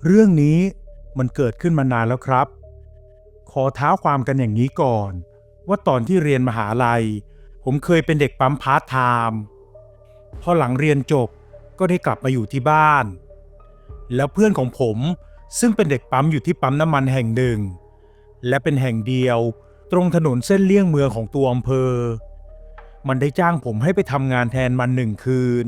เรื่องนี้มันเกิดขึ้นมานานแล้วครับขอเท้าความกันอย่างนี้ก่อนว่าตอนที่เรียนมหาลัยผมเคยเป็นเด็กปั๊มพาร์ทไทม์พอหลังเรียนจบก็ได้กลับมาอยู่ที่บ้านแล้วเพื่อนของผมซึ่งเป็นเด็กปั๊มอยู่ที่ปั๊มน้ำมันแห่งหนึ่งและเป็นแห่งเดียวตรงถนนเส้นเลี่ยงเมืองของตัวอำเภอมันได้จ้างผมให้ไปทำงานแทนมัน1 คืน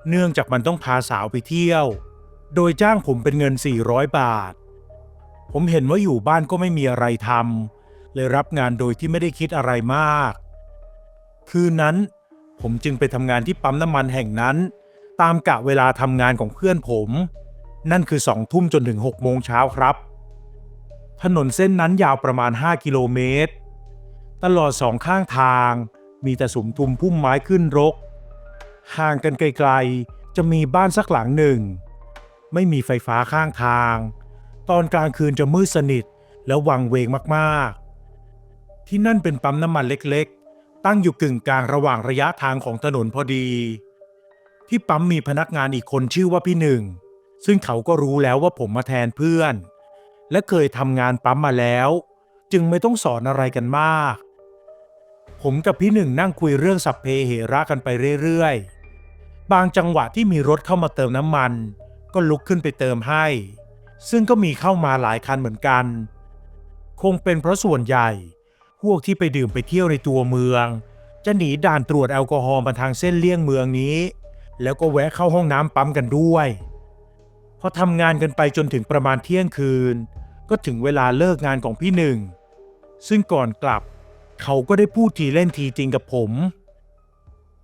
เนื่องจากมันต้องพาสาวไปเที่ยวโดยจ้างผมเป็นเงิน400 บาทผมเห็นว่าอยู่บ้านก็ไม่มีอะไรทำเลยรับงานโดยที่ไม่ได้คิดอะไรมากคืนนั้นผมจึงไปทำงานที่ปั๊มน้ำมันแห่งนั้นตามกะเวลาทำงานของเพื่อนผมนั่นคือ20 ทุ่มจนถึง6 โมงเช้าครับถนนเส้นนั้นยาวประมาณ5 กิโลเมตรตลอด2 ข้างทางมีแต่สุมทุมพุ่มไม้ขึ้นรกห่างกันไกลๆจะมีบ้านสักหลังหนึ่งไม่มีไฟฟ้าข้างทางตอนกลางคืนจะมืดสนิทและวังเวงมากๆที่นั่นเป็นปั๊มน้ำมันเล็กๆตั้งอยู่กึ่งกลางระหว่างระยะทางของถนนพอดีที่ปั๊มมีพนักงานอีกคนชื่อว่าพี่หนึ่งซึ่งเขาก็รู้แล้วว่าผมมาแทนเพื่อนและเคยทำงานปั๊มมาแล้วจึงไม่ต้องสอนอะไรกันมากผมกับพี่หนึ่งนั่งคุยเรื่องสัพเพเหระกันไปเรื่อยๆบางจังหวะที่มีรถเข้ามาเติมน้ำมันก็ลุกขึ้นไปเติมให้ซึ่งก็มีเข้ามาหลายคันเหมือนกันคงเป็นเพราะส่วนใหญ่พวกที่ไปดื่มไปเที่ยวในตัวเมืองจะหนีด่านตรวจแอลกอฮอล์มาทางเส้นเลี่ยงเมืองนี้แล้วก็แวะเข้าห้องน้ำปั๊มกันด้วยพอทำงานกันไปจนถึงประมาณเที่ยงคืนก็ถึงเวลาเลิกงานของพี่หนึ่งซึ่งก่อนกลับเขาก็ได้พูดทีเล่นทีจริงกับผม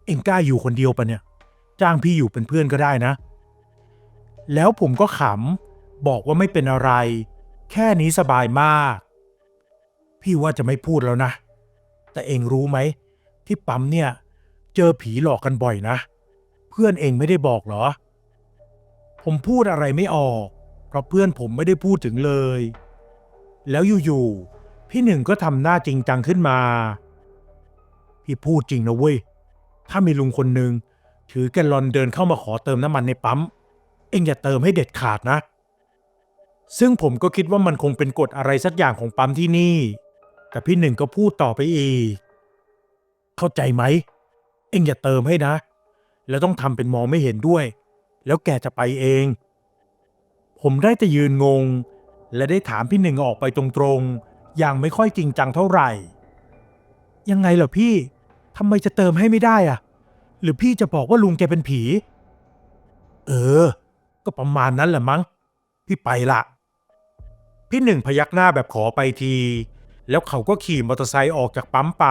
เอ็งกล้าอยู่คนเดียวปะเนี่ยจ้างพี่อยู่เป็นเพื่อนก็ได้นะแล้วผมก็ขำบอกว่าไม่เป็นอะไรแค่นี้สบายมากพี่ว่าจะไม่พูดแล้วนะแต่เอ็งรู้ไหมที่ปั๊มเนี่ยเจอผีหลอกกันบ่อยนะเพื่อนเอ็งไม่ได้บอกเหรอผมพูดอะไรไม่ออกเพราะเพื่อนผมไม่ได้พูดถึงเลยแล้วอยู่ๆพี่หนึ่งก็ทำหน้าจริงจังขึ้นมาพี่พูดจริงนะเว้ยถ้ามีลุงคนหนึ่งถือแกลลอนเดินเข้ามาขอเติมน้ำมันในปั๊มเอ็งอย่าเติมให้เด็ดขาดนะซึ่งผมก็คิดว่ามันคงเป็นกฎอะไรสักอย่างของปั๊มที่นี่แต่พี่หนึ่งก็พูดต่อไปอีกเข้าใจไหมเอ็งอย่าเติมให้นะแล้วต้องทำเป็นมองไม่เห็นด้วยแล้วแกจะไปเองผมได้แต่ยืนงงและได้ถามพี่หนึ่งออกไปตรงๆอย่างไม่ค่อยจริงจังเท่าไหร่ยังไงเหรอพี่ทำไมจะเติมให้ไม่ได้อะหรือพี่จะบอกว่าลุงแกเป็นผีเออก็ประมาณนั้นแหละมั้งพี่ไปละพี่หนึ่งพยักหน้าแบบขอไปทีแล้วเขาก็ขี่มอเตอร์ไซค์ออกจากปั๊มไป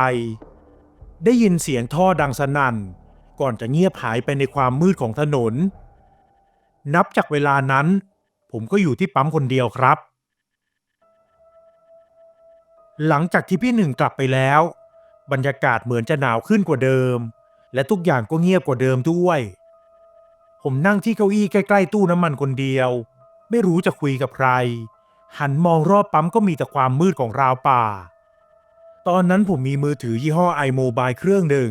ได้ยินเสียงท่อดังสนั่นก่อนจะเงียบหายไปในความมืดของถนนนับจากเวลานั้นผมก็อยู่ที่ปั๊มคนเดียวครับหลังจากที่พี่หนึ่งกลับไปแล้วบรรยากาศเหมือนจะหนาวขึ้นกว่าเดิมและทุกอย่างก็เงียบกว่าเดิมด้วยผมนั่งที่เก้าอี้ใกล้ๆตู้น้ำมันคนเดียวไม่รู้จะคุยกับใครหันมองรอบปั๊มก็มีแต่ความมืดของราวป่าตอนนั้นผมมีมือถือยี่ห้อ iMobile เครื่องหนึ่ง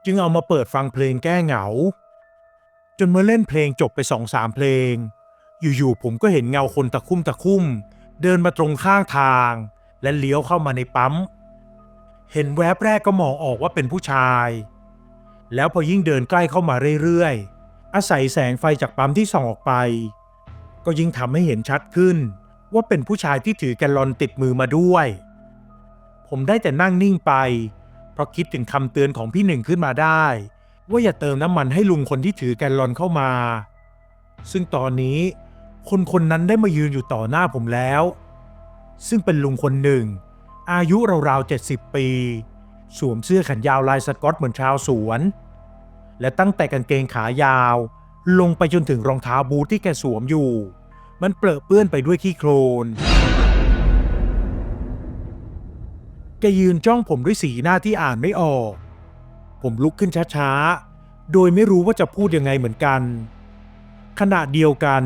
จึงเอามาเปิดฟังเพลงแก้เหงาจนเมื่อเล่นเพลงจบไป2-3เพลงอยู่ๆผมก็เห็นเงาคนตะคุ่มตะคุ่มเดินมาตรงข้างทางและเลี้ยวเข้ามาในปั๊มเห็นแวบแรกก็มองออกว่าเป็นผู้ชายแล้วพอยิ่งเดินใกล้เข้ามาเรื่อยๆอาศัยแสงไฟจากปั๊มที่ส่องออกไปก็ยิ่งทำให้เห็นชัดขึ้นว่าเป็นผู้ชายที่ถือแกลลอนติดมือมาด้วยผมได้แต่นั่งนิ่งไปเพราะคิดถึงคำเตือนของพี่หนึ่งขึ้นมาได้ว่าอย่าเติมน้ำมันให้ลุงคนที่ถือแกลลอนเข้ามาซึ่งตอนนี้คนนั้นได้มายืนอยู่ต่อหน้าผมแล้วซึ่งเป็นลุงคนหนึ่งอายุราวๆ70 ปีสวมเสื้อแขนยาวลายสก๊อตเหมือนชาวสวนและตั้งแต่กางเกงขายาวลงไปจนถึงรองเท้าบูทที่แกสวมอยู่มันเปรอะเปื้อนไปด้วยขี้โคลนแกยืนจ้องผมด้วยสีหน้าที่อ่านไม่ออกผมลุกขึ้นช้าๆโดยไม่รู้ว่าจะพูดยังไงเหมือนกันขณะเดียวกัน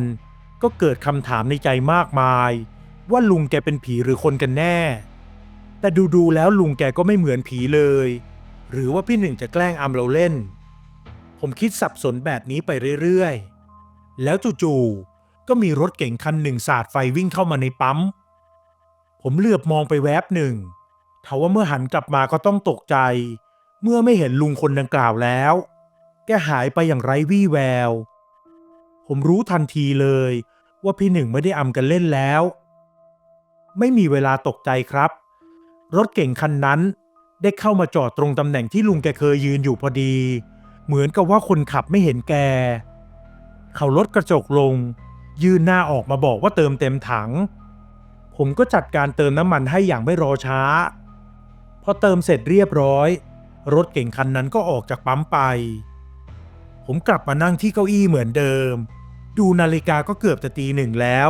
ก็เกิดคำถามในใจมากมายว่าลุงแกเป็นผีหรือคนกันแน่แต่ดูแล้วลุงแกก็ไม่เหมือนผีเลยหรือว่าพี่หนึ่งจะแกล้งอำเราเล่นผมคิดสับสนแบบนี้ไปเรื่อยๆแล้วจู่ๆ ก็มีรถเก๋งคันหนึ่งสาดไฟวิ่งเข้ามาในปั๊มผมเหลือบมองไปแวบหนึ่งทว่าเมื่อหันกลับมาก็ต้องตกใจเมื่อไม่เห็นลุงคนดังกล่าวแล้วแกหายไปอย่างไร้วี่แววผมรู้ทันทีเลยว่าพี่หนึ่งไม่ได้อำกันเล่นแล้วไม่มีเวลาตกใจครับรถเก๋งคันนั้นได้เข้ามาจอดตรงตำแหน่งที่ลุงแกเคยยืนอยู่พอดีเหมือนกับว่าคนขับไม่เห็นแกเขาลดกระจกลงยื่นหน้าออกมาบอกว่าเติมเต็มถังผมก็จัดการเติมน้ำมันให้อย่างไม่รอช้าพอเติมเสร็จเรียบร้อยรถเก๋งคันนั้นก็ออกจากปั๊มไปผมกลับมานั่งที่เก้าอี้เหมือนเดิมดูนาฬิกาก็เกือบจะตีหนึ่งแล้ว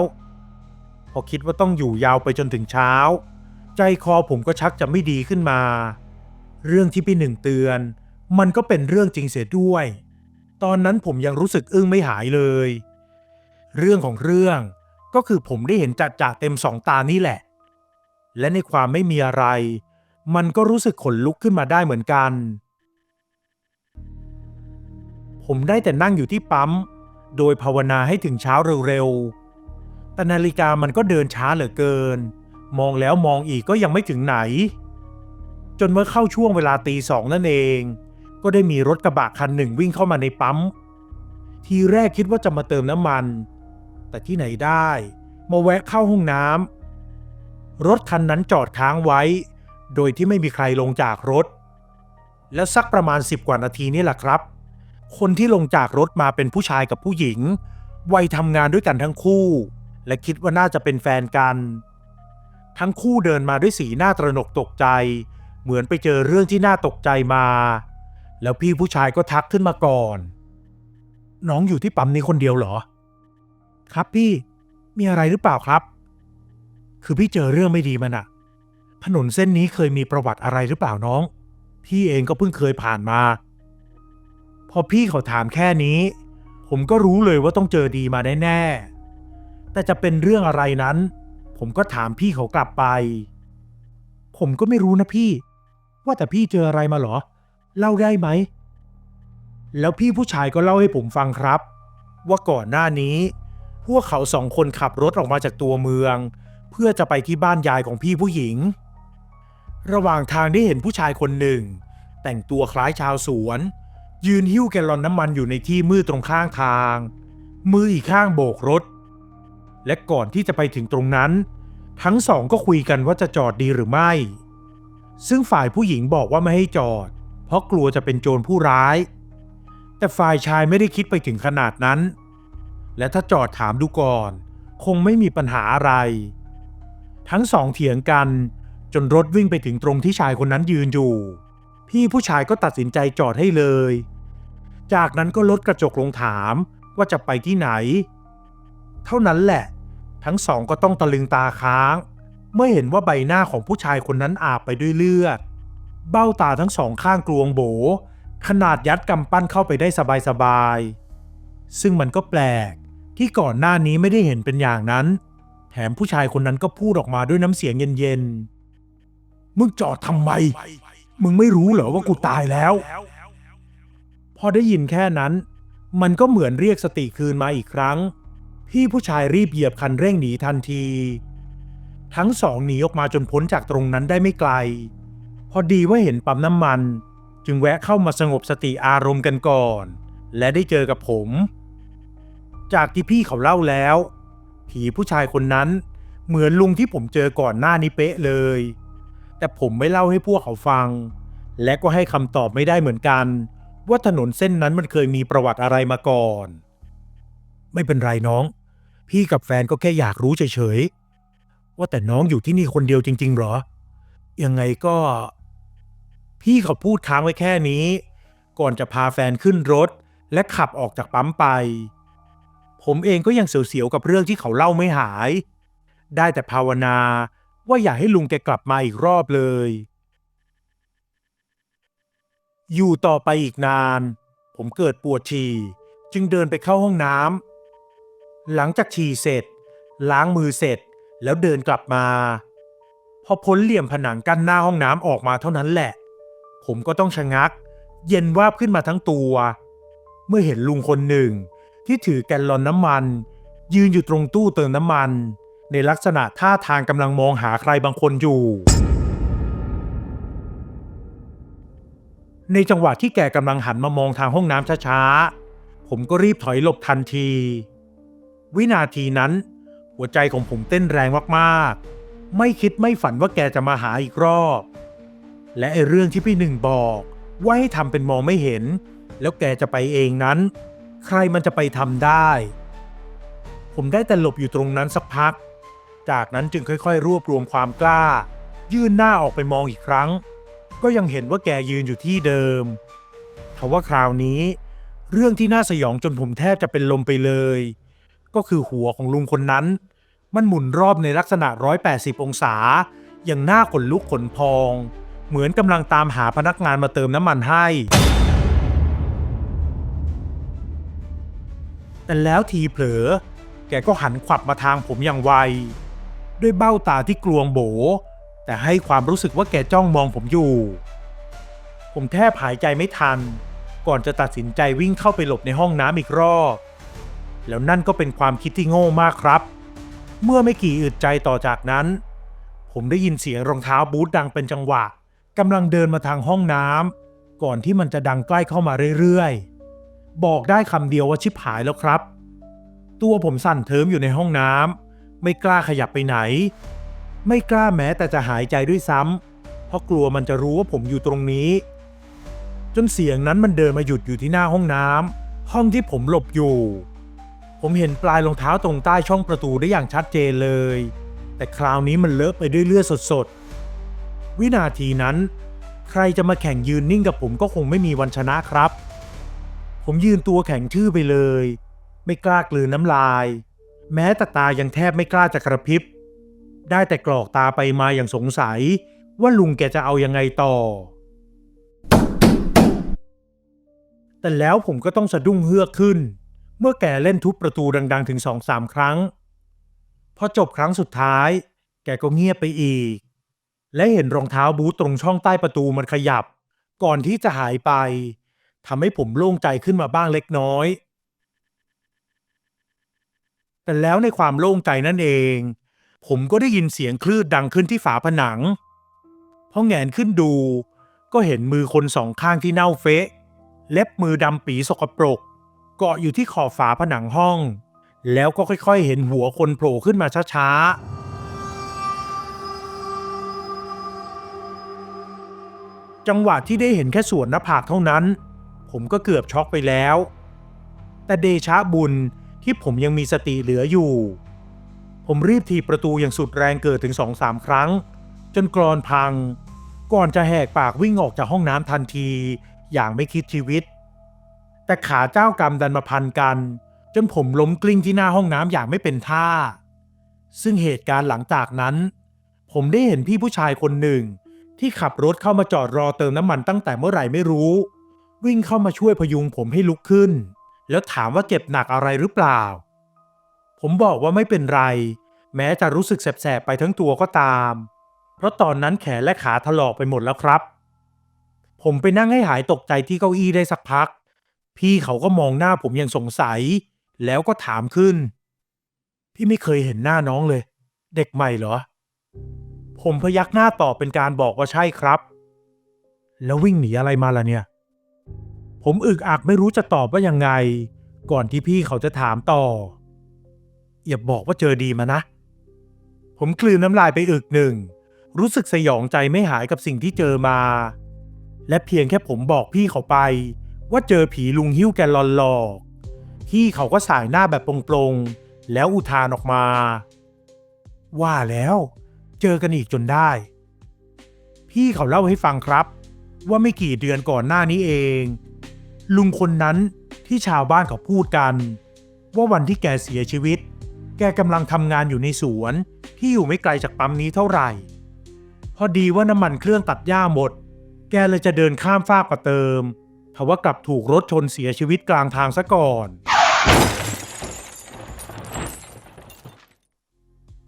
พอคิดว่าต้องอยู่ยาวไปจนถึงเช้าใจคอผมก็ชักจะไม่ดีขึ้นมาเรื่องที่พี่หนึ่งเตือนมันก็เป็นเรื่องจริงเสียด้วยตอนนั้นผมยังรู้สึกอึ้งไม่หายเลยเรื่องของเรื่องก็คือผมได้เห็นจะเต็มสองตานี่แหละและในความไม่มีอะไรมันก็รู้สึกขนลุกขึ้นมาได้เหมือนกันผมได้แต่นั่งอยู่ที่ปั๊มโดยภาวนาให้ถึงเช้าเร็วๆแต่นาฬิกามันก็เดินช้าเหลือเกินมองแล้วมองอีกก็ยังไม่ถึงไหนจนเมื่อเข้าช่วงเวลาตีสองนั่นเองก็ได้มีรถกระบะคันหนึ่งวิ่งเข้ามาในปั๊มทีแรกคิดว่าจะมาเติมน้ำมันแต่ที่ไหนได้มาแวะเข้าห้องน้ำรถคันนั้นจอดค้างไว้โดยที่ไม่มีใครลงจากรถแล้วสักประมาณ10 กว่านาทีนี่แหละครับคนที่ลงจากรถมาเป็นผู้ชายกับผู้หญิงวัยทำงานด้วยกันทั้งคู่และคิดว่าน่าจะเป็นแฟนกันทั้งคู่เดินมาด้วยสีหน้าตระหนกตกใจเหมือนไปเจอเรื่องที่น่าตกใจมาแล้วพี่ผู้ชายก็ทักขึ้นมาก่อนน้องอยู่ที่ปั๊มนี้คนเดียวเหรอครับพี่มีอะไรหรือเปล่าครับคือพี่เจอเรื่องไม่ดีมันอะถนนเส้นนี้เคยมีประวัติอะไรหรือเปล่าน้องพี่เองก็เพิ่งเคยผ่านมาพอพี่เขาถามแค่นี้ผมก็รู้เลยว่าต้องเจอดีมาแน่ๆแต่จะเป็นเรื่องอะไรนั้นผมก็ถามพี่เขากลับไปผมก็ไม่รู้นะพี่ว่าแต่พี่เจออะไรมาเหรอเล่าได้ไหมแล้วพี่ผู้ชายก็เล่าให้ผมฟังครับว่าก่อนหน้านี้พวกเขา2 คนขับรถออกมาจากตัวเมืองเพื่อจะไปที่บ้านยายของพี่ผู้หญิงระหว่างทางได้เห็นผู้ชายคนหนึ่งแต่งตัวคล้ายชาวสวนยืนหิ้วแกลลอนน้ำมันอยู่ในที่มืดตรงข้างทางมืออีกข้างโบกรถและก่อนที่จะไปถึงตรงนั้นทั้งสองก็คุยกันว่าจะจอดดีหรือไม่ซึ่งฝ่ายผู้หญิงบอกว่าไม่ให้จอดเพราะกลัวจะเป็นโจรผู้ร้ายแต่ฝ่ายชายไม่ได้คิดไปถึงขนาดนั้นและถ้าจอดถามดูก่อนคงไม่มีปัญหาอะไรทั้งสองเถียงกันจนรถวิ่งไปถึงตรงที่ชายคนนั้นยืนอยู่พี่ผู้ชายก็ตัดสินใจจอดให้เลยจากนั้นก็ลดกระจกลงถามว่าจะไปที่ไหนเท่านั้นแหละทั้งสองก็ต้องตะลึงตาค้างเมื่อเห็นว่าใบหน้าของผู้ชายคนนั้นอาบไปด้วยเลือดเบ้าตาทั้งสองข้างกลวงโบขนาดยัดกำปั้นเข้าไปได้สบายๆซึ่งมันก็แปลกที่ก่อนหน้านี้ไม่ได้เห็นเป็นอย่างนั้นแถมผู้ชายคนนั้นก็พูดออกมาด้วยน้ำเสียงเย็นๆมึงจอดทำไมมึงไม่รู้เหรอว่ากูตายแล้วพอได้ยินแค่นั้นมันก็เหมือนเรียกสติคืนมาอีกครั้งพี่ผู้ชายรีบเหยียบคันเร่งหนีทันทีทั้งสองหนีออกมาจนพ้นจากตรงนั้นได้ไม่ไกลพอดีว่าเห็นปั๊มน้ำมันจึงแวะเข้ามาสงบสติอารมณ์กันก่อนและได้เจอกับผมจากที่พี่เขาเล่าแล้วผีผู้ชายคนนั้นเหมือนลุงที่ผมเจอก่อนหน้านี้เป๊ะเลยแต่ผมไม่เล่าให้พวกเขาฟังและก็ให้คำตอบไม่ได้เหมือนกันว่าถนนเส้นนั้นมันเคยมีประวัติอะไรมาก่อนไม่เป็นไรน้องพี่กับแฟนก็แค่อยากรู้เฉยๆว่าแต่น้องอยู่ที่นี่คนเดียวจริงๆเหรอยังไงก็พี่เขาพูดค้างไว้แค่นี้ก่อนจะพาแฟนขึ้นรถและขับออกจากปั๊มไปผมเองก็ยังเสียวๆกับเรื่องที่เขาเล่าไม่หายได้แต่ภาวนาว่าอย่าให้ลุงแกกลับมาอีกรอบเลยอยู่ต่อไปอีกนานผมเกิดปวดฉี่จึงเดินไปเข้าห้องน้ำหลังจากฉี่เสร็จล้างมือเสร็จแล้วเดินกลับมาพอพ้นเหลี่ยมผนังกั้นหน้าห้องน้ำออกมาเท่านั้นแหละผมก็ต้องชะงักเย็นวาบขึ้นมาทั้งตัวเมื่อเห็นลุงคนหนึ่งที่ถือแกลลอนน้ำมัน ยืนอยู่ตรงตู้เติมน้ำมันในลักษณะท่าทางกำลังมองหาใครบางคนอยู่ในจังหวะที่แกกำลังหันมามองทางห้องน้ำช้าๆผมก็รีบถอยหลบทันทีวินาทีนั้นหัวใจของผมเต้นแรงมากๆไม่คิดไม่ฝันว่าแกจะมาหาอีกรอบและไอ้เรื่องที่พี่หนึ่งบอกว่าให้ทำเป็นมองไม่เห็นแล้วแกจะไปเองนั้นใครมันจะไปทำได้ผมได้แต่หลบอยู่ตรงนั้นสักพักจากนั้นจึงค่อยๆรวบรวมความกล้ายื่นหน้าออกไปมองอีกครั้งก็ยังเห็นว่าแกยืนอยู่ที่เดิมทว่าคราวนี้เรื่องที่น่าสยองจนผมแทบจะเป็นลมไปเลยก็คือหัวของลุงคนนั้นมันหมุนรอบในลักษณะ180องศาอย่างหน้าขนลุกขนพองเหมือนกำลังตามหาพนักงานมาเติมน้ำมันให้แต่แล้วทีเผลอแกก็หันขวับมาทางผมอย่างไวด้วยเบ้าตาที่กลวงโบแต่ให้ความรู้สึกว่าแกจ้องมองผมอยู่ผมแทบหายใจไม่ทันก่อนจะตัดสินใจวิ่งเข้าไปหลบในห้องน้ำอีกรอบแล้วนั่นก็เป็นความคิดที่โง่มากครับเมื่อไม่กี่อึดใจต่อจากนั้นผมได้ยินเสียงรองเท้าบูทดังเป็นจังหวะกำลังเดินมาทางห้องน้ำก่อนที่มันจะดังใกล้เข้ามาเรื่อยๆบอกได้คำเดียวว่าชิบหายแล้วครับตัวผมสั่นเทิมอยู่ในห้องน้ำไม่กล้าขยับไปไหนไม่กล้าแม้แต่จะหายใจด้วยซ้ำเพราะกลัวมันจะรู้ว่าผมอยู่ตรงนี้จนเสียงนั้นมันเดินมาหยุดอยู่ที่หน้าห้องน้ำห้องที่ผมหลบอยู่ผมเห็นปลายรองเท้าตรงใต้ช่องประตูได้อย่างชัดเจนเลยแต่คราวนี้มันเลอะไปด้วยเลือดสดๆวินาทีนั้นใครจะมาแข่งยืนนิ่งกับผมก็คงไม่มีวันชนะครับผมยืนตัวแข็งทื่อไปเลยไม่กล้ากลืนน้ำลายแม้แต่ตายังแทบไม่กล้าจะกระพริบได้แต่กรอกตาไปมาอย่างสงสัยว่าลุงแกจะเอายังไงต่อแต่แล้วผมก็ต้องสะดุ้งเฮือกขึ้นเมื่อแกเล่นทุบประตูดังๆถึง 2-3 ครั้งพอจบครั้งสุดท้ายแกก็เงียบไปอีกและเห็นรองเท้าบูทตรงช่องใต้ประตูมันขยับก่อนที่จะหายไปทำให้ผมโล่งใจขึ้นมาบ้างเล็กน้อยแต่แล้วในความโล่งใจนั่นเองผมก็ได้ยินเสียงคลืดดังขึ้นที่ฝาผนังพอแงนขึ้นดูก็เห็นมือคนสองข้างที่เน่าเฟะเล็บมือดำปีสกปรกเกาะอยู่ที่ขอบฝาผนังห้องแล้วก็ค่อยๆเห็นหัวคนโผล่ขึ้นมาช้าๆจังหวะที่ได้เห็นแค่ส่วนหน้าผากเท่านั้นผมก็เกือบช็อกไปแล้วแต่เดชะบุญที่ผมยังมีสติเหลืออยู่ผมรีบถีบประตูอย่างสุดแรงเกิดถึง 2-3 ครั้งจนกรอนพังก่อนจะแหกปากวิ่งออกจากห้องน้ำทันทีอย่างไม่คิดชีวิตแต่ขาเจ้ากรรมดันมาพันกันจนผมล้มกลิ้งที่หน้าห้องน้ำอย่างไม่เป็นท่าซึ่งเหตุการณ์หลังจากนั้นผมได้เห็นพี่ผู้ชายคนหนึ่งที่ขับรถเข้ามาจอดรอเติมน้ำมันตั้งแต่เมื่อไหร่ไม่รู้วิ่งเข้ามาช่วยพยุงผมให้ลุกขึ้นแล้วถามว่าเจ็บหนักอะไรหรือเปล่าผมบอกว่าไม่เป็นไรแม้จะรู้สึกแสบๆไปทั้งตัวก็ตามเพราะตอนนั้นแขนและขาถลอกไปหมดแล้วครับผมไปนั่งให้หายตกใจที่เก้าอี้ได้สักพักพี่เขาก็มองหน้าผมอย่างสงสัยแล้วก็ถามขึ้นพี่ไม่เคยเห็นหน้าน้องเลยเด็กใหม่เหรอผมพยักหน้าตอบเป็นการบอกว่าใช่ครับแล้ววิ่งหนีอะไรมาล่ะเนี่ยผมอึกอักไม่รู้จะตอบว่ายังไงก่อนที่พี่เขาจะถามต่ออย่าบอกว่าเจอดีมานะผมกลืนน้ำลายไปอึกหนึ่งรู้สึกสยองใจไม่หายกับสิ่งที่เจอมาและเพียงแค่ผมบอกพี่เขาไปว่าเจอผีลุงหิ้วแกลลอนหลอกพี่เขาก็สายหน้าแบบปลงๆแล้วอุทานออกมาว่าแล้วเจอกันอีกจนได้พี่เขาเล่าให้ฟังครับว่าไม่กี่เดือนก่อนหน้านี้เองลุงคนนั้นที่ชาวบ้านเขาพูดกันว่าวันที่แกเสียชีวิตแกกำลังทำงานอยู่ในสวนที่อยู่ไม่ไกลจากปั๊มนี้เท่าไหร่พอดีว่าน้ำมันเครื่องตัดหญ้าหมดแกเลยจะเดินข้ามฟากมาเติมทว่ากลับถูกรถชนเสียชีวิตกลางทางซะก่อน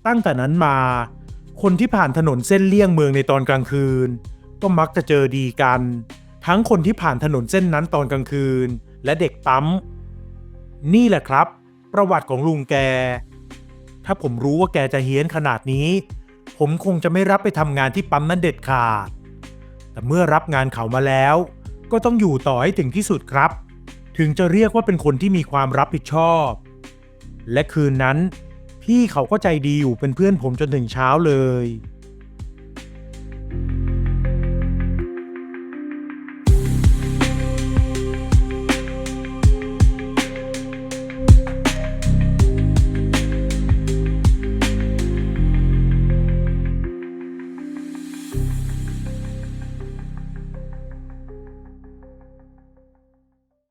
ตั้งแต่นั้นมาคนที่ผ่านถนนเส้นเลี่ยงเมืองในตอนกลางคืนก็มักจะเจอดีกันทั้งคนที่ผ่านถนนเส้นนั้นตอนกลางคืนและเด็กปั๊มนี่แหละครับ ประวัติของลุงแกถ้าผมรู้ว่าแกจะเฮี้ยนขนาดนี้ผมคงจะไม่รับไปทำงานที่ปั๊มนั้นเด็ดขาดแต่เมื่อรับงานเขามาแล้วก็ต้องอยู่ต่อให้ถึงที่สุดครับถึงจะเรียกว่าเป็นคนที่มีความรับผิดชอบและคืนนั้นพี่เขาก็ใจดีอยู่เป็นเพื่อนผมจนถึงเช้าเลย